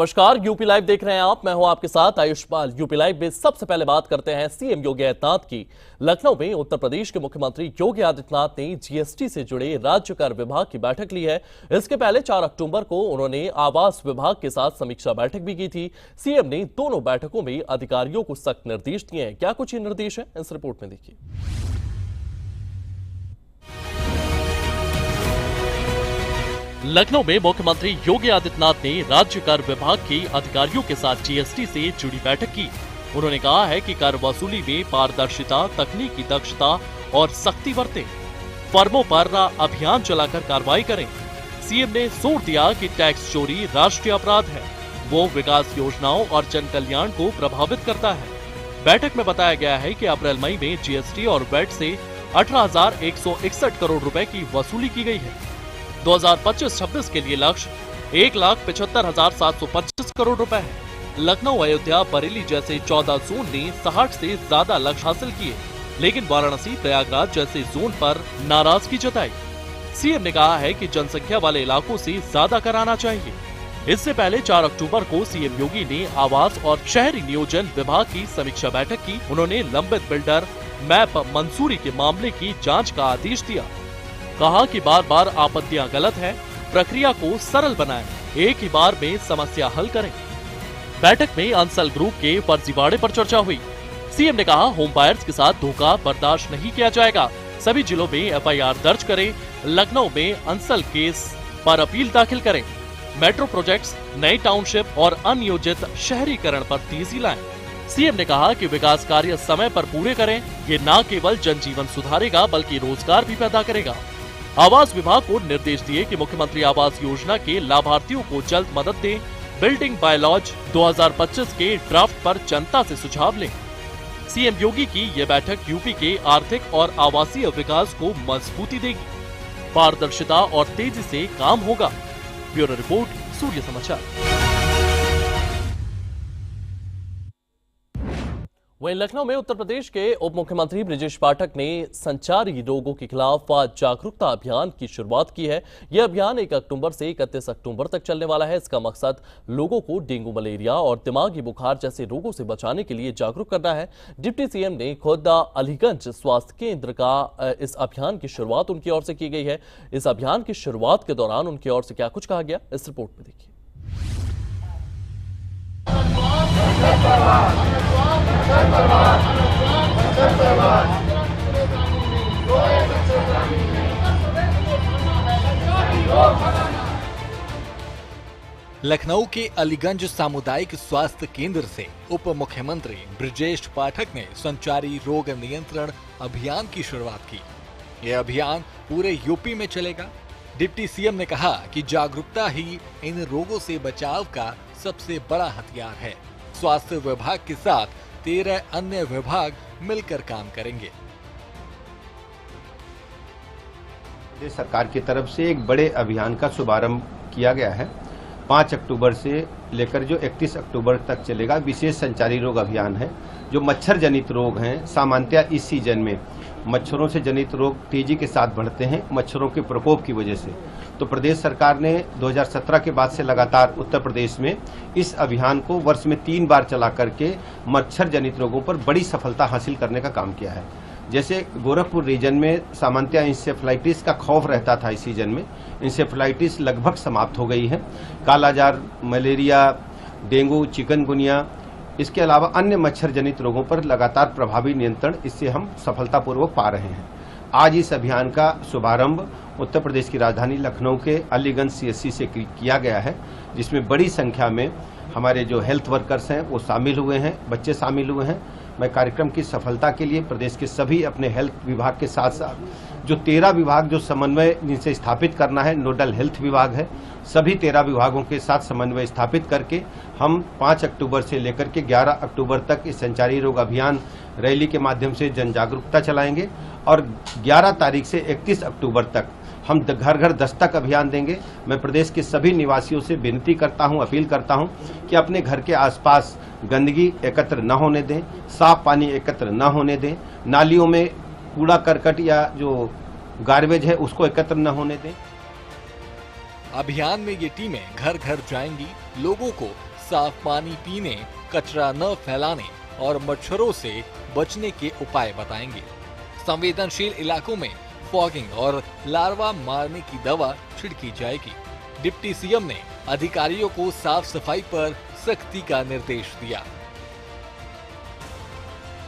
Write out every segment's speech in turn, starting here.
नमस्कार, UP live देख रहे हैं आप। मैं हूं आपके साथ आयुष्पाल। यूपी लाइव में सबसे पहले बात करते हैं सीएम योगी आदित्यनाथ की। लखनऊ में उत्तर प्रदेश के मुख्यमंत्री योगी आदित्यनाथ ने जीएसटी से जुड़े राज्य कर विभाग की बैठक ली है। इसके पहले 4 अक्टूबर को उन्होंने आवास विभाग के साथ समीक्षा बैठक भी की थी। सीएम ने दोनों बैठकों में अधिकारियों को सख्त निर्देश दिए हैं। क्या कुछ ये निर्देश है, इस रिपोर्ट में देखिए। लखनऊ में मुख्यमंत्री योगी आदित्यनाथ ने राज्य कर विभाग के अधिकारियों के साथ जीएसटी से जुड़ी बैठक की। उन्होंने कहा है कि कर वसूली में पारदर्शिता, तकनीकी दक्षता और सख्ती बरतें, फर्मों पर अभियान चलाकर कार्रवाई करें। सीएम ने जोर दिया कि टैक्स चोरी राष्ट्रीय अपराध है, वो विकास योजनाओं और जन कल्याण को प्रभावित करता है। बैठक में बताया गया है कि अप्रैल मई में जीएसटी और वैट से 18,161 करोड़ रुपए की वसूली की गई है। 2025-26 के लिए लक्ष्य 1,75,725 करोड़ रुपए है। लखनऊ, अयोध्या, बरेली जैसे 14 जोन ने 60 से ज्यादा लक्ष्य हासिल किए, लेकिन वाराणसी, प्रयागराज जैसे जोन पर नाराजगी जताई। सीएम ने कहा है कि जनसंख्या वाले इलाकों से ज्यादा कराना चाहिए। इससे पहले 4 अक्टूबर को सीएम योगी ने आवास और शहरी नियोजन विभाग की समीक्षा बैठक की। उन्होंने लंबित बिल्डर मैप मंजूरी के मामले की जाँच का आदेश दिया। कहा कि बार बार आपत्तियां गलत है, प्रक्रिया को सरल बनाएं, एक ही बार में समस्या हल करें। बैठक में अंसल ग्रुप के फर्जीवाड़े पर चर्चा हुई। सीएम ने कहा, होम बायर्स के साथ धोखा बर्दाश्त नहीं किया जाएगा। सभी जिलों में एफआईआर दर्ज करें। लखनऊ में अंसल केस पर अपील दाखिल करें। मेट्रो प्रोजेक्ट्स, नई टाउनशिप और अनियोजित शहरीकरण पर तेजी लाएं। सीएम ने कहा कि विकास कार्य समय पर पूरे करें। ये न केवल जनजीवन सुधारेगा बल्कि रोजगार भी पैदा करेगा। आवास विभाग को निर्देश दिए कि मुख्यमंत्री आवास योजना के लाभार्थियों को जल्द मदद दें। बिल्डिंग बायलॉज 2025 के ड्राफ्ट पर जनता से सुझाव लें। सीएम योगी की ये बैठक यूपी के आर्थिक और आवासीय विकास को मजबूती देगी। पारदर्शिता और तेजी से काम होगा। ब्यूरो रिपोर्ट, सूर्य समाचार। वहीं लखनऊ में उत्तर प्रदेश के उप मुख्यमंत्री ब्रजेश पाठक ने संचारी रोगों के खिलाफ जागरूकता अभियान की शुरुआत की है। यह अभियान 1 अक्टूबर से 31 अक्टूबर तक चलने वाला है। इसका मकसद लोगों को डेंगू, मलेरिया और दिमागी बुखार जैसे रोगों से बचाने के लिए जागरूक करना है। डिप्टी सीएम ने खुद अलीगंज स्वास्थ्य केंद्र का इस अभियान की शुरुआत उनकी ओर से की गई है। इस अभियान की शुरुआत के दौरान उनकी ओर से क्या कुछ कहा गया, इस रिपोर्ट में देखिए। लखनऊ के अलीगंज सामुदायिक स्वास्थ्य केंद्र से उप मुख्यमंत्री ब्रजेश पाठक ने संचारी रोग नियंत्रण अभियान की शुरुआत की। यह अभियान पूरे यूपी में चलेगा। डिप्टी सीएम ने कहा कि जागरूकता ही इन रोगों से बचाव का सबसे बड़ा हथियार है। स्वास्थ्य विभाग के साथ 13 अन्य विभाग मिलकर काम करेंगे। प्रदेश सरकार की तरफ से एक बड़े अभियान का शुभारंभ किया गया है। 5 अक्टूबर से लेकर जो 31 अक्टूबर तक चलेगा, विशेष संचारी रोग अभियान है। जो मच्छर जनित रोग हैं, सामान्यतः इस सीजन में मच्छरों से जनित रोग तेजी के साथ बढ़ते हैं, मच्छरों के प्रकोप की वजह से। तो प्रदेश सरकार ने 2017 के बाद से लगातार उत्तर प्रदेश में इस अभियान को वर्ष में 3 बार चला करके मच्छर जनित रोगों पर बड़ी सफलता हासिल करने का काम किया है। जैसे गोरखपुर रीजन में सामान्यतः इंसेफ्लाइटिस का खौफ रहता था, इस सीजन में इंसेफ्लाइटिस लगभग समाप्त हो गई है। कालाजार, मलेरिया, डेंगू, चिकनगुनिया, इसके अलावा अन्य मच्छर जनित रोगों पर लगातार प्रभावी नियंत्रण इससे हम सफलतापूर्वक पा रहे हैं। आज इस अभियान का शुभारंभ उत्तर प्रदेश की राजधानी लखनऊ के अलीगंज सीएचसी से किया गया है, जिसमें बड़ी संख्या में हमारे जो हेल्थ वर्कर्स हैं वो शामिल हुए हैं, बच्चे शामिल हुए हैं। मैं कार्यक्रम की सफलता के लिए प्रदेश के सभी अपने हेल्थ विभाग के साथ साथ जो 13 विभाग जो समन्वय जिनसे स्थापित करना है, नोडल हेल्थ विभाग है, सभी 13 विभागों के साथ समन्वय स्थापित करके हम 5 अक्टूबर से लेकर के 11 अक्टूबर तक इस संचारी रोग अभियान रैली के माध्यम से जन जागरूकता चलाएंगे और 11 तारीख से 31 अक्टूबर तक हम घर घर दस्तक अभियान देंगे। मैं प्रदेश के सभी निवासियों से विनती करता हूं, अपील करता हूं कि अपने घर के आसपास गंदगी एकत्र न होने दें, साफ पानी एकत्र न होने दें, नालियों में कूड़ा करकट या जो गार्बेज है उसको एकत्र न होने दें। अभियान में ये टीमें घर घर जाएंगी, लोगों को साफ पानी पीने, कचरा न फैलाने और मच्छरों से बचने के उपाय बताएंगे। संवेदनशील इलाकों में फॉगिंग और लार्वा मारने की दवा छिड़की जाएगी। डिप्टी सीएम ने अधिकारियों को साफ सफाई पर सख्ती का निर्देश दिया।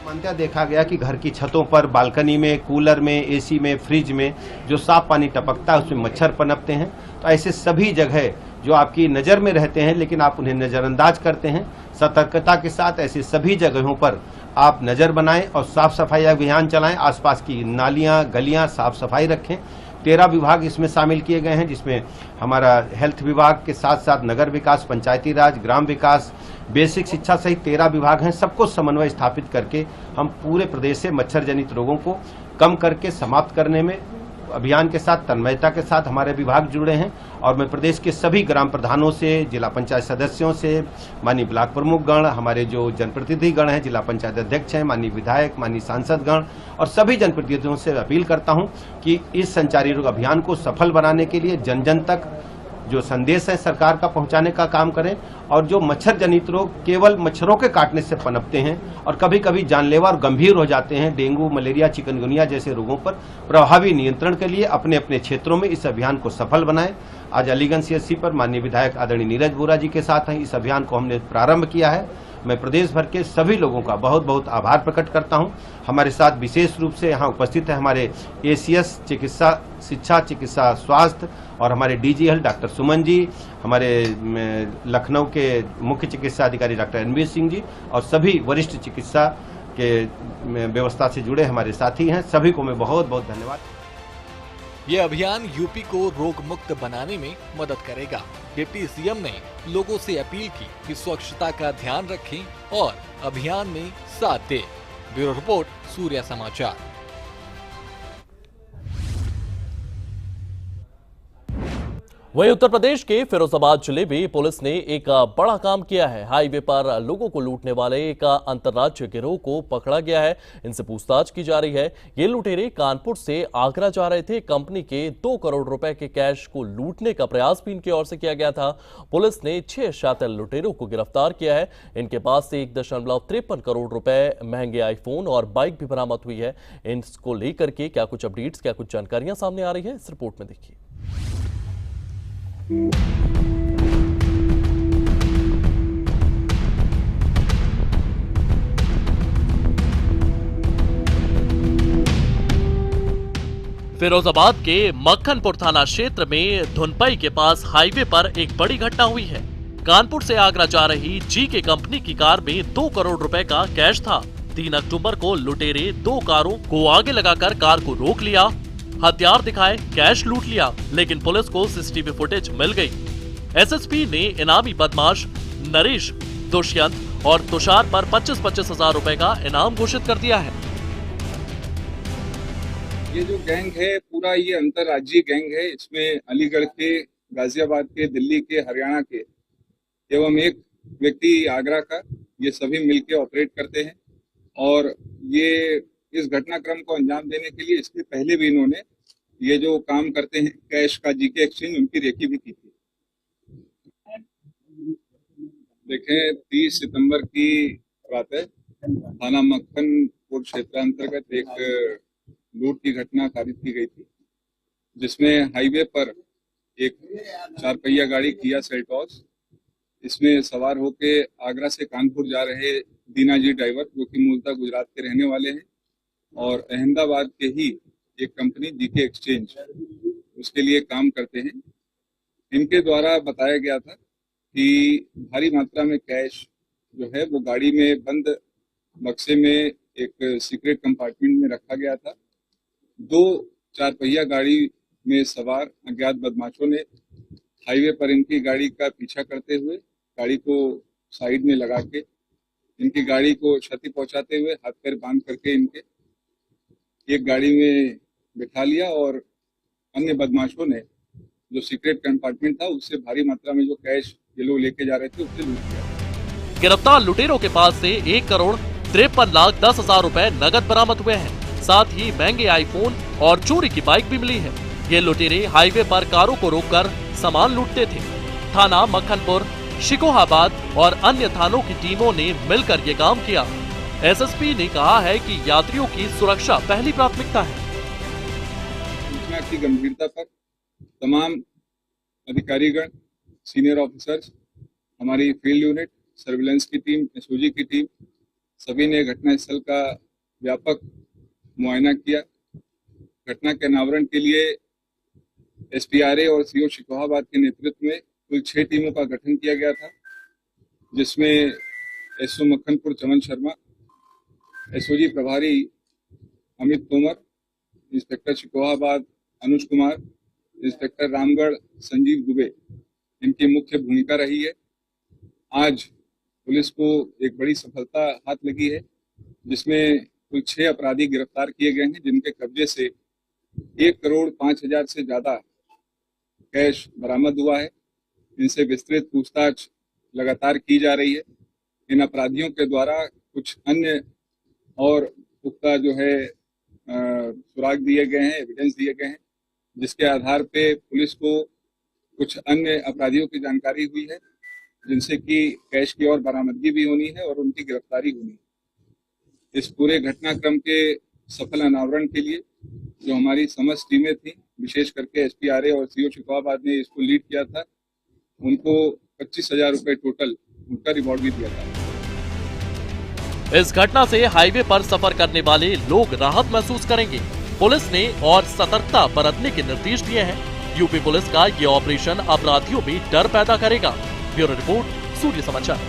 मान्यता देखा गया कि घर की छतों पर, बालकनी में, कूलर में, एसी में, फ्रिज में जो साफ पानी टपकता है उसमें मच्छर पनपते हैं। तो ऐसे सभी जगह जो आपकी नज़र में रहते हैं लेकिन आप उन्हें नज़रअंदाज करते हैं, सतर्कता के साथ ऐसे सभी जगहों पर आप नज़र बनाएं और साफ सफाई अभियान चलाएं। आसपास की नालियां, गलियां साफ सफाई रखें। 13 विभाग इसमें शामिल किए गए हैं, जिसमें हमारा हेल्थ विभाग के साथ साथ नगर विकास, पंचायती राज, ग्राम विकास, बेसिक शिक्षा सहित 13 विभाग हैं। सबको समन्वय स्थापित करके हम पूरे प्रदेश से मच्छर जनित रोगों को कम करके समाप्त करने में अभियान के साथ तन्मयता के साथ हमारे विभाग जुड़े हैं। और मैं प्रदेश के सभी ग्राम प्रधानों से, जिला पंचायत सदस्यों से, माननीय ब्लॉक प्रमुख गण, हमारे जो जनप्रतिनिधि गण हैं, जिला पंचायत अध्यक्ष हैं, माननीय विधायक, माननीय सांसद गण और सभी जनप्रतिनिधियों से अपील करता हूं कि इस संचारी रोग अभियान को सफल बनाने के लिए जन जन तक जो संदेश है सरकार का पहुंचाने का काम करें। और जो मच्छर जनित रोग केवल मच्छरों के काटने से पनपते हैं और कभी कभी जानलेवा और गंभीर हो जाते हैं, डेंगू, मलेरिया, चिकनगुनिया जैसे रोगों पर प्रभावी नियंत्रण के लिए अपने अपने क्षेत्रों में इस अभियान को सफल बनाएं। आज अलीगंज सीएचसी पर माननीय विधायक आदरणीय नीरज बोरा जी के साथ हैं। इस अभियान को हमने प्रारंभ किया है। मैं प्रदेश भर के सभी लोगों का बहुत बहुत आभार प्रकट करता हूं। हमारे साथ विशेष रूप से यहाँ उपस्थित है हमारे एसीएस चिकित्सा शिक्षा, चिकित्सा स्वास्थ्य और हमारे DG health doctor Suman ji, हमारे लखनऊ के मुख्य चिकित्सा अधिकारी डॉक्टर रणवीर सिंह जी और सभी वरिष्ठ चिकित्सा के व्यवस्था से जुड़े हमारे साथी हैं। सभी को मैं बहुत बहुत धन्यवाद। ये अभियान यूपी को रोग मुक्त बनाने में मदद करेगा। डिप्टी सीएम ने लोगों से अपील की कि स्वच्छता का ध्यान रखें और अभियान में साथ दें। ब्यूरो रिपोर्ट, सूर्या समाचार। वहीं उत्तर प्रदेश के फिरोजाबाद जिले में पुलिस ने एक बड़ा काम किया है। हाईवे पर लोगों को लूटने वाले एक अंतर्राज्यीय गिरोह को पकड़ा गया है। इनसे पूछताछ की जा रही है। ये लुटेरे कानपुर से आगरा जा रहे थे। कंपनी के 2 करोड़ रुपए के कैश को लूटने का प्रयास भी इनकी ओर से किया गया था। पुलिस ने 6 शातिर लुटेरों को गिरफ्तार किया है। इनके पास से 1.53 करोड़ रुपए, महंगे आईफोन और बाइक भी बरामद हुई है। इनको लेकर के क्या कुछ अपडेट्स, क्या कुछ जानकारियां सामने आ रही है, इस रिपोर्ट में देखिए। फिरोजाबाद के मक्खनपुर थाना क्षेत्र में धुनपई के पास हाईवे पर एक बड़ी घटना हुई है। कानपुर से आगरा जा रही जीके कंपनी की कार में 2 करोड़ रुपए का कैश था। 3 अक्टूबर को लुटेरे 2 कारों को आगे लगाकर कार को रोक लिया, हथियार दिखाए, कैश लूट लिया, लेकिन पुलिस को सीसीटीवी फुटेज मिल गई। एसएसपी ने इनामी बदमाश नरेश, दुष्यंत और तुषार पर 25-25 हजार रुपए का इनाम घोषित कर दिया है। ये जो गैंग है पूरा ये अंतर्राज्यीय गैंग है। इसमें अलीगढ़ के, गाजियाबाद के, दिल्ली के, हरियाणा के एवं एक व्यक्ति आगरा का, ये सभी मिलकर ऑपरेट करते हैं। और ये इस घटनाक्रम को अंजाम देने के लिए इसके पहले भी इन्होंने ये जो काम करते हैं कैश का, जीके एक्सचेंज, उनकी रेकी भी की थी। देखें, 30 सितंबर की बात है। थाना मक्खनपुर क्षेत्र अंतर्गत एक लूट की घटना कारित की गई थी, जिसमें हाईवे पर एक 4 पहिया गाड़ी किया सेल्टॉस, इसमें सवार होके आगरा से कानपुर जा रहे दीना जी ड्राइवर, जो कि मूलतः गुजरात के रहने वाले हैं, और अहमदाबाद के ही एक कंपनी जीके एक्सचेंज, उसके लिए काम करते हैं। इनके द्वारा बताया गया था कि भारी मात्रा में कैश जो है वो गाड़ी में बंद बक्से में एक सीक्रेट कंपार्टमेंट में रखा गया था। 2 4 पहिया गाड़ी में सवार अज्ञात बदमाशों ने हाईवे पर इनकी गाड़ी का पीछा करते हुए गाड़ी को साइड में लगा के इनकी गाड़ी को क्षति पहुंचाते हुए हाथ पैर बांध करके इनके एक गाड़ी में बिठा लिया और अन्य बदमाशों ने जो सीक्रेट कंपार्टमेंट था उससे भारी मात्रा में जो कैश ये लोग लेके जा रहे थे उससे लूट लिया। गिरफ्तार लुटेरों के पास से 1,53,10,000 रुपए नगद बरामद हुए हैं। साथ ही महंगे आईफोन और चोरी की बाइक भी मिली है। ये लुटेरे हाईवे पर कारों को रोककर सामान लूटते थे। थाना मक्खनपुर शिकोहाबाद और अन्य थानों की टीमों ने मिलकर ये काम किया। एसएसपी ने कहा है कि यात्रियों की सुरक्षा पहली प्राथमिकता है। सूचना की गंभीरता पर तमाम अधिकारीगण, सीनियर ऑफिसर्स, हमारी फील्ड यूनिट, सर्विलेंस की टीम, एसओजी की टीम, सभी ने घटनास्थल का व्यापक मुआयना किया। घटना के अनावरण के लिए एसपीआरए और सीओ शिकोहाबाद के नेतृत्व में कुल 6 टीमों का गठन किया गया था, जिसमें एसओ मक्खनपुर चमन शर्मा, एसओजी प्रभारी अमित तोमर, इंस्पेक्टर शिकोहाबाद अनुज कुमार, इंस्पेक्टर रामगढ़ संजीव दुबे, इनकी मुख्य भूमिका रही है। आज पुलिस को एक बड़ी सफलता हाथ लगी है, जिसमें कुल 6 अपराधी गिरफ्तार किए गए हैं, जिनके कब्जे से 1,05,00,000 से ज्यादा कैश बरामद हुआ है। इनसे विस्तृत पूछताछ लगातार की जा रही है। इन अपराधियों के द्वारा कुछ अन्य और पुख्ता जो है सुराग दिए गए हैं, एविडेंस दिए गए हैं, जिसके आधार पे पुलिस को कुछ अन्य अपराधियों की जानकारी हुई है, जिनसे कि कैश की और बरामदगी भी होनी है और उनकी गिरफ्तारी होनी है। इस पूरे घटनाक्रम के सफल अनावरण के लिए जो हमारी समस्त टीमें थी, विशेष करके एसपीआरए और सीओ शिकोहाबाद ने इसको लीड किया था, उनको 25,000 रुपए टोटल उनका रिवॉर्ड भी दिया था। इस घटना से हाईवे पर सफर करने वाले लोग राहत महसूस करेंगे। पुलिस ने और सतर्कता बरतने के निर्देश दिए हैं। यूपी पुलिस का ये ऑपरेशन अपराधियों में डर पैदा करेगा। ब्यूरो रिपोर्ट, सूर्य समाचार।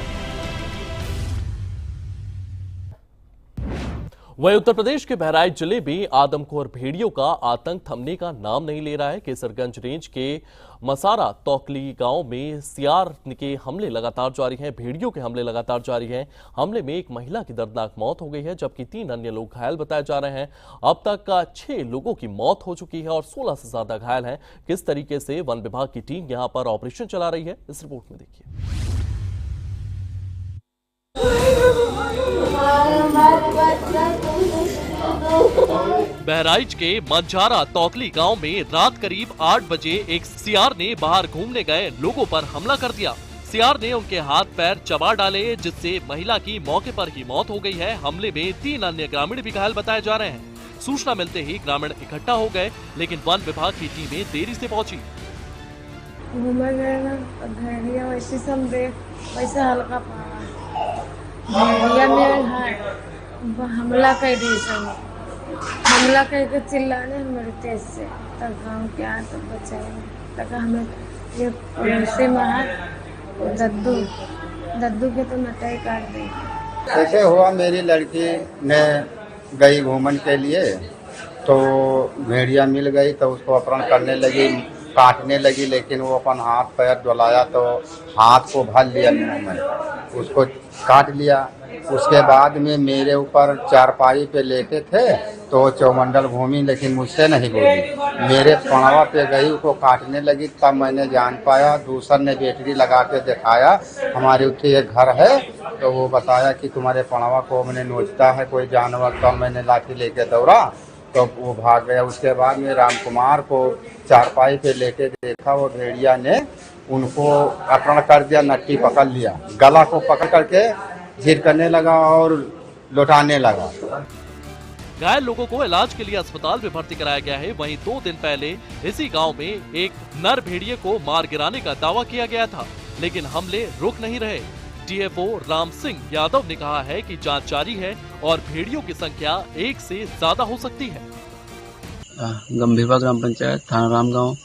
वहीं उत्तर प्रदेश के बहराइच जिले में आदमखोर भेड़ियों का आतंक थमने का नाम नहीं ले रहा है। केसरगंज रेंज के मसारा तौकली गांव में सियार के हमले लगातार जारी हैं। भेड़ियों के हमले लगातार जारी हैं। हमले में एक महिला की दर्दनाक मौत हो गई है, जबकि 3 अन्य लोग घायल बताए जा रहे हैं। अब तक 6 लोगों की मौत हो चुकी है और 16 से ज्यादा घायल हैं। किस तरीके से वन विभाग की टीम यहां पर ऑपरेशन चला रही है, इस रिपोर्ट में देखिए। बहराइच के मंझारा तौकली गांव में रात करीब 8 बजे एक सियार ने बाहर घूमने गए लोगों पर हमला कर दिया। सियार ने उनके हाथ पैर चबा डाले, जिससे महिला की मौके पर ही मौत हो गई है। हमले में 3 अन्य ग्रामीण भी घायल बताए जा रहे हैं। सूचना मिलते ही ग्रामीण इकट्ठा हो गए, लेकिन वन विभाग की टीमें देरी से पहुंची। भेड़िया वैसे समझे, वैसे हल्का भेड़िया में हमला कर दी, हमला करके चिल्लाने हमारे तेज से, तब गाँव के आए तब बचाए, तक हमें ये पड़ोसी में दद्दू के तो नटाई काट दी। कैसे हुआ, मेरी लड़की ने गई घूमने के लिए तो भेड़िया मिल गई, तो उसको अपहरण करने लगी, काटने लगी, लेकिन वो अपन हाथ पैर डोलाया तो हाथ को भर लिया मुंह में, उसको काट लिया। उसके बाद में मेरे ऊपर चारपाई पे लेटे थे तो चौमंडल घूमी, लेकिन मुझसे नहीं बोली, मेरे पड़वा पे गई, उसको काटने लगी। तब मैंने जान पाया, दूसर ने बैटरी लगा के दिखाया, हमारे उत्थे एक घर है, तो वो बताया कि तुम्हारे पड़वा को मैंने नोचता है कोई जानवर। तब मैंने लाठी लेके दौड़ा तो वो भाग गया। उसके बाद में राम कुमार को चारपाई पे लेके देखा, वो भेड़िया ने उनको अपहरण कर दिया, नट्टी पकड़ लिया, गला को पकड़ करके झीर करने लगा और लौटाने लगा। घायल लोगों को इलाज के लिए अस्पताल में भर्ती कराया गया है। वहीं 2 दिन पहले इसी गांव में एक नर भेड़िए को मार गिराने का दावा किया गया था, लेकिन हमले रुक नहीं रहे। डीएफओ राम सिंह यादव ने कहा है कि जांच जारी है और भेड़ियों की संख्या 1 से ज्यादा हो सकती है। गंभीरवा ग्राम पंचायत थाना रामगांव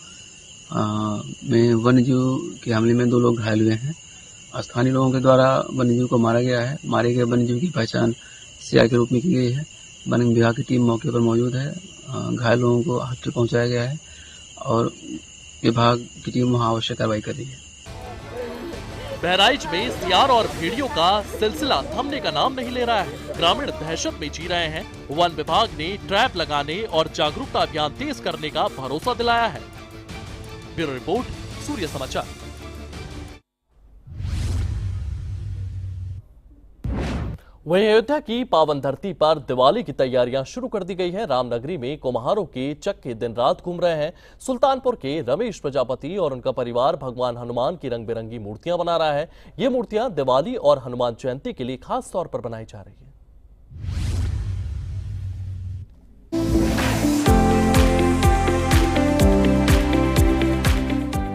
में वन्यजीव के हमले में 2 लोग घायल हुए हैं। स्थानीय लोगों के द्वारा वन्यजीव को मारा गया है। मारे गए वन्यजीव की पहचान सियार के रूप में की गई है। वन विभाग की टीम मौके पर मौजूद है। घायल लोगों को हॉस्पिटल पहुंचाया गया है और विभाग की टीम वहां आवश्यक कार्रवाई कर रही है। बहराइच में सियार और भेड़ियों का सिलसिला थमने का नाम नहीं ले रहा है। ग्रामीण दहशत में जी रहे हैं। वन विभाग ने ट्रैप लगाने और जागरूकता अभियान तेज करने का भरोसा दिलाया है। ब्यूरो रिपोर्ट, सूर्य समाचार। वहीं अयोध्या की पावन धरती पर दिवाली की तैयारियां शुरू कर दी गई है। रामनगरी में कुम्हारों के चक्के दिन रात घूम रहे हैं। सुल्तानपुर के रमेश प्रजापति और उनका परिवार भगवान हनुमान की रंग बिरंगी मूर्तियां बना रहा है। ये मूर्तियां दिवाली और हनुमान जयंती के लिए खास तौर पर बनाई जा रही है।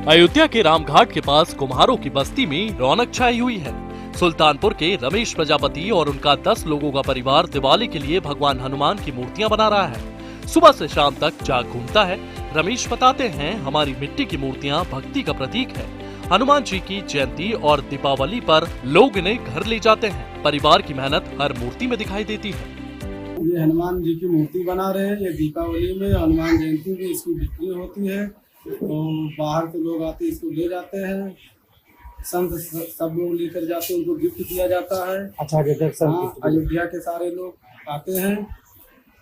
अयोध्या के रामघाट के पास कुम्हारों की बस्ती में रौनक छाई हुई है। सुल्तानपुर के रमेश प्रजापति और उनका 10 लोगों का परिवार दिवाली के लिए भगवान हनुमान की मूर्तियां बना रहा है। सुबह से शाम तक जाग घूमता है। रमेश बताते हैं, हमारी मिट्टी की मूर्तियां भक्ति का प्रतीक है। हनुमान जी की जयंती और दीपावली पर लोग इन्हें घर ले जाते हैं। परिवार की मेहनत हर मूर्ति में दिखाई देती है। ये हनुमान जी की मूर्ति बना रहे हैं। ये दीपावली में, हनुमान जयंती में इसकी बिक्री होती है, तो बाहर के लोग आते इसको ले जाते हैं। संत सब लोग लेकर जाते हैं, उनको गिफ्ट दिया जाता है। अच्छा, अयोध्या के सारे लोग आते हैं।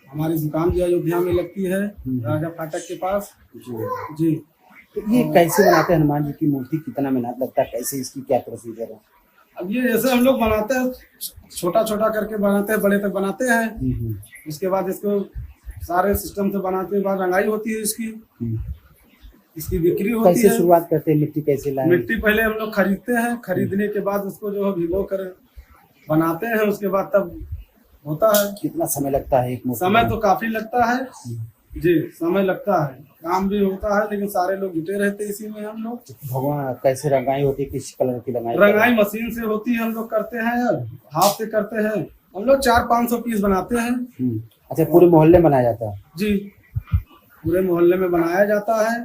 हमारी दुकान भी अयोध्या में लगती है, राजा फाटक के पास। जी। तो ये कैसे बनाते हैं हनुमान जी की मूर्ति? कितना मेहनत लगता है? कैसे इसकी क्या प्रोसीजर है? अब ये जैसे हम लोग बनाते हैं, छोटा छोटा करके बनाते हैं, बड़े तक बनाते हैं। उसके बाद इसको सारे सिस्टम से बनाते के बाद रंगाई होती है इसकी बिक्री होती है। कैसे शुरुआत करते हैं? मिट्टी कैसे लाएं? मिट्टी पहले हम लोग खरीदते हैं। खरीदने के बाद उसको जो है भिगो कर बनाते हैं। उसके बाद तब होता है। कितना समय लगता है एक मूर्ति? समय तो काफी लगता है जी, समय लगता है। काम भी होता है, लेकिन सारे लोग जुटे रहते हैं इसी में। हम लोग भगवान कैसे रंगाई होती है? किस कलर की रंगाई मशीन से होती है, हम लोग करते हैं। हाथ से करते हैं हम लोग। 400-500 पीस बनाते हैं। अच्छा, पूरे मोहल्ले में बनाया जाता है? जी, पूरे मोहल्ले में बनाया जाता है।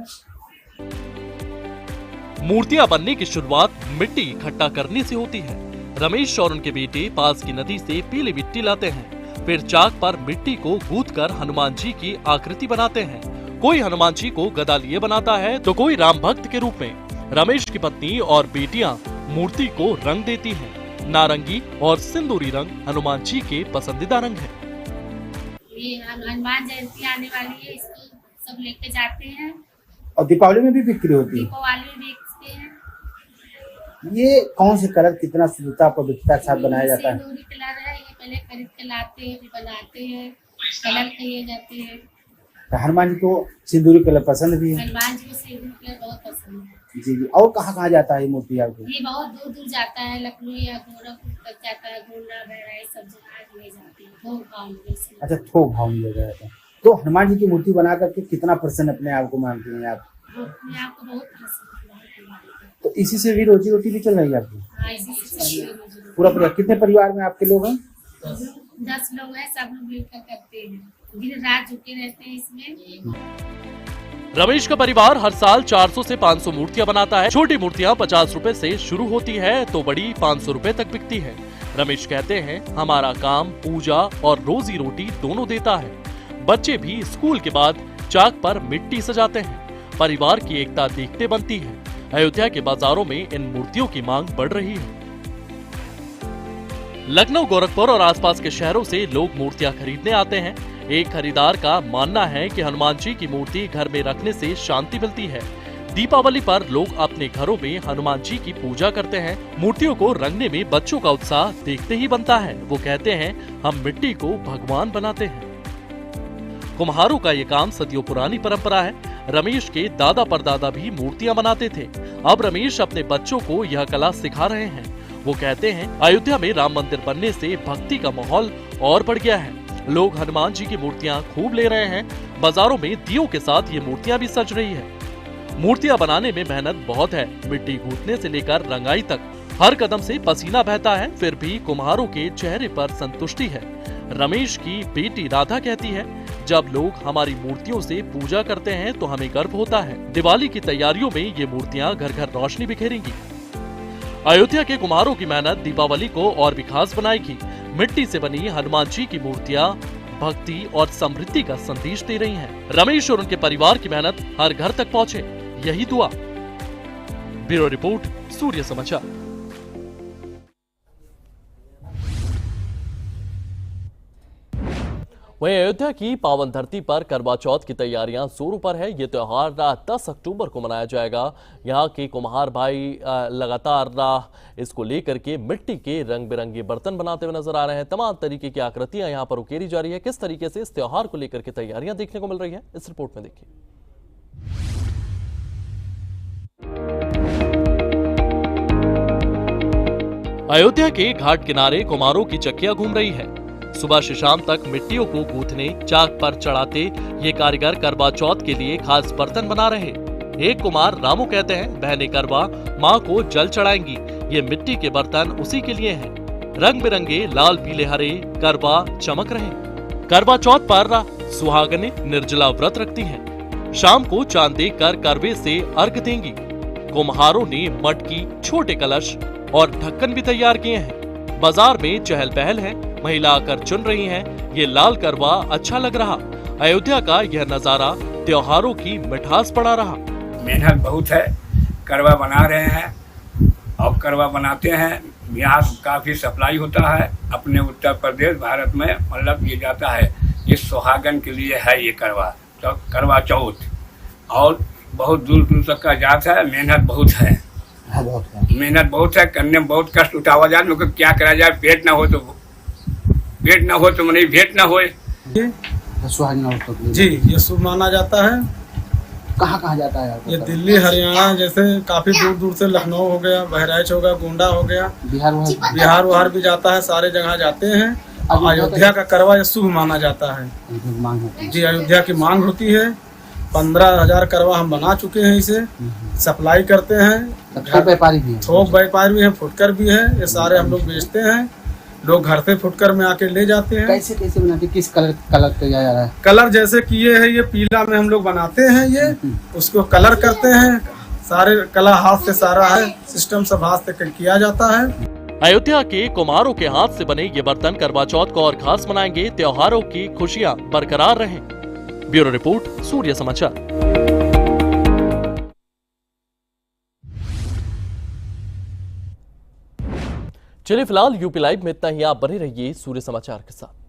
मूर्तियां बनने की शुरुआत मिट्टी इकट्ठा करने से होती है। रमेश और उनके बेटे पास की नदी से पीली मिट्टी लाते हैं, फिर चाक पर मिट्टी को गूंथकर हनुमान जी की आकृति बनाते हैं। कोई हनुमान जी को गदा लिए बनाता है, तो कोई राम भक्त के रूप में। रमेश की पत्नी और बेटियां मूर्ति को रंग देती हैं। नारंगी और सिंदूरी रंग हनुमान जी के पसंदीदा रंग है। ये हनुमान जयंती आने वाली है, इसको सब लेके जाते हैं। और दीपावली में भी बिक्री होती है? दीपावली में बेचते हैं। ये कौन से कलर कितना शुद्धता पवित्रता के साथ बनाया जाता है? सिंदूरी कलर है, ये पहले खरीद के लाते हैं, फिर बनाते हैं, कलर किए जाते हैं। तो हनुमान जी को सिंदूरी कलर पसंद भी है? हनुमान जी को सिंदूरी कलर बहुत पसंद है। जी जी। और कहाँ जाता है ये मूर्ति आपको? ये बहुत दूर दूर जाता है, लखनऊ या गोरखपुर तक जाता है, गोंडा बहराइच सब जगह ले जाती है। थोक भाव में। अच्छा, थोक भाव में ले जाता है। तो हनुमान जी की मूर्ति बना करके कितना % अपने आप को मानते हैं आप? अपने आप को बहुत पसंद है। तो इसी से भी रोजी रोटी भी चल रही है आपकी? हाँ, इसी से चल रही है। पूरा परिवार? कितने परिवार में आपके लोग हैं? 10 लोग हैं, सब लोग मिलकर करते हैं। दिन रात जुटे रहते हैं इसमें। रमेश का परिवार हर साल 400 से 500 मूर्तियां बनाता है। छोटी मूर्तियां 50 रुपए से शुरू होती है, तो बड़ी 500 रुपए तक बिकती है। रमेश कहते हैं, हमारा काम पूजा और रोजी रोटी दोनों देता है। बच्चे भी स्कूल के बाद चाक पर मिट्टी सजाते हैं। परिवार की एकता देखते बनती है। अयोध्या के बाजारों में इन मूर्तियों की मांग बढ़ रही है। लखनऊ, गोरखपुर और आसपास के शहरों से लोग मूर्तियां खरीदने आते हैं। एक खरीदार का मानना है कि हनुमान जी की मूर्ति घर में रखने से शांति मिलती है। दीपावली पर लोग अपने घरों में हनुमान जी की पूजा करते हैं। मूर्तियों को रंगने में बच्चों का उत्साह देखते ही बनता है। वो कहते हैं, हम मिट्टी को भगवान बनाते हैं। कुम्हारों का ये काम सदियों पुरानी परंपरा है। रमेश के दादा परदादा भी मूर्तियां बनाते थे। अब रमेश अपने बच्चों को यह कला सिखा रहे हैं। वो कहते हैं, अयोध्या में राम मंदिर बनने से भक्ति का माहौल और बढ़ गया है। लोग हनुमान जी की मूर्तियां खूब ले रहे हैं। बाजारों में दियों के साथ ये मूर्तियां भी सज रही है। मूर्तियां बनाने में मेहनत बहुत है। मिट्टी गूंथने से लेकर रंगाई तक हर कदम से पसीना बहता है, फिर भी कुम्हारों के चेहरे पर संतुष्टि है। रमेश की बेटी राधा कहती है, जब लोग हमारी मूर्तियों से पूजा करते हैं तो हमें गर्व होता है। दिवाली की तैयारियों में ये मूर्तियां घर घर रोशनी बिखेरेंगी। अयोध्या के कुम्हारों की मेहनत दीपावली को और भी खास बनाएगी। मिट्टी से बनी हनुमान जी की मूर्तियां भक्ति और समृद्धि का संदेश दे रही हैं। रमेश और उनके परिवार की मेहनत हर घर तक पहुंचे, यही दुआ। ब्यूरो रिपोर्ट, सूर्य समाचार। वहीं अयोध्या की पावन धरती पर करवा चौथ की तैयारियां जोरों पर है। ये त्योहार 10 अक्टूबर को मनाया जाएगा। यहाँ के कुम्हार भाई लगातार इसको लेकर के मिट्टी के रंग बिरंगे बर्तन बनाते हुए नजर आ रहे हैं। तमाम तरीके की आकृतियां यहाँ पर उकेरी जा रही है। किस तरीके से इस त्योहार को लेकर के तैयारियां देखने को मिल रही है, इस रिपोर्ट में देखिए। अयोध्या के घाट किनारे कुम्हारों की चक्कियां घूम रही है। सुबह से शाम तक मिट्टियों को गूंथने, चाक पर चढ़ाते ये कारीगर करवा चौथ के लिए खास बर्तन बना रहे। एक कुम्हार रामू कहते हैं, बहने करवा माँ को जल चढ़ाएंगी। ये मिट्टी के बर्तन उसी के लिए हैं। रंग बिरंगे लाल पीले हरे करवा चमक रहे। करवा चौथ पर सुहागनें निर्जला व्रत रखती हैं। शाम को चांद देखकर करवे से अर्घ देंगी। कुम्हारों ने मटकी, छोटे कलश और ढक्कन भी तैयार किए हैं। बाजार में चहल पहल है। महिला आकर चुन रही हैं। ये लाल करवा अच्छा लग रहा। अयोध्या का यह नजारा त्योहारों की मिठास बढ़ा रहा। मेहनत बहुत है, करवा बना रहे हैं। अब करवा बनाते हैं, यहाँ काफी सप्लाई होता है। अपने उत्तर प्रदेश भारत में मतलब ये जाता है। इस सुहागन के लिए है ये करवा, तो करवा चौथ। और बहुत दूर दूर तक का जाता है। मेहनत बहुत है, मेहनत बहुत है। करने में बहुत कष्ट उठावा जाए। लोग क्या करा जाए, पेट ना हो तो मने भेंट ना हो। जी, ये शुभ माना जाता है। कहाँ जाता है ये दिल्ली, हरियाणा, जैसे काफी दूर दूर से लखनऊ हो गया, बहराइच हो गया, गोंडा हो गया, बिहार भी जाता है। सारे जगह जाते हैं। अयोध्या का करवा ये शुभ माना जाता है। जी, अयोध्या की मांग होती है। 15,000 करवा हम बना चुके हैं। इसे सप्लाई करते हैं। थोक व्यापारी भी है, थोक व्यापारी भी है, फुटकर भी है। ये सारे हम लोग बेचते हैं। लोग घर से फुटकर में आके ले जाते हैं। कैसे बनाते, किस कलर किया जा रहा है? कलर जैसे किए है, ये पीला में हम लोग बनाते हैं। ये उसको कलर करते हैं। सारे कला हाथ से, सारा है सिस्टम सब हाथ से किया जाता है। अयोध्या के कुम्हारों के हाथ से बने ये बर्तन करवा चौथ को और खास बनाएंगे। त्योहारों की खुशियां बरकरार रहें। ब्यूरो रिपोर्ट, सूर्य समाचार। चलिए फिलहाल यूपी लाइव में इतना ही। आप बने रहिए सूर्य समाचार के साथ।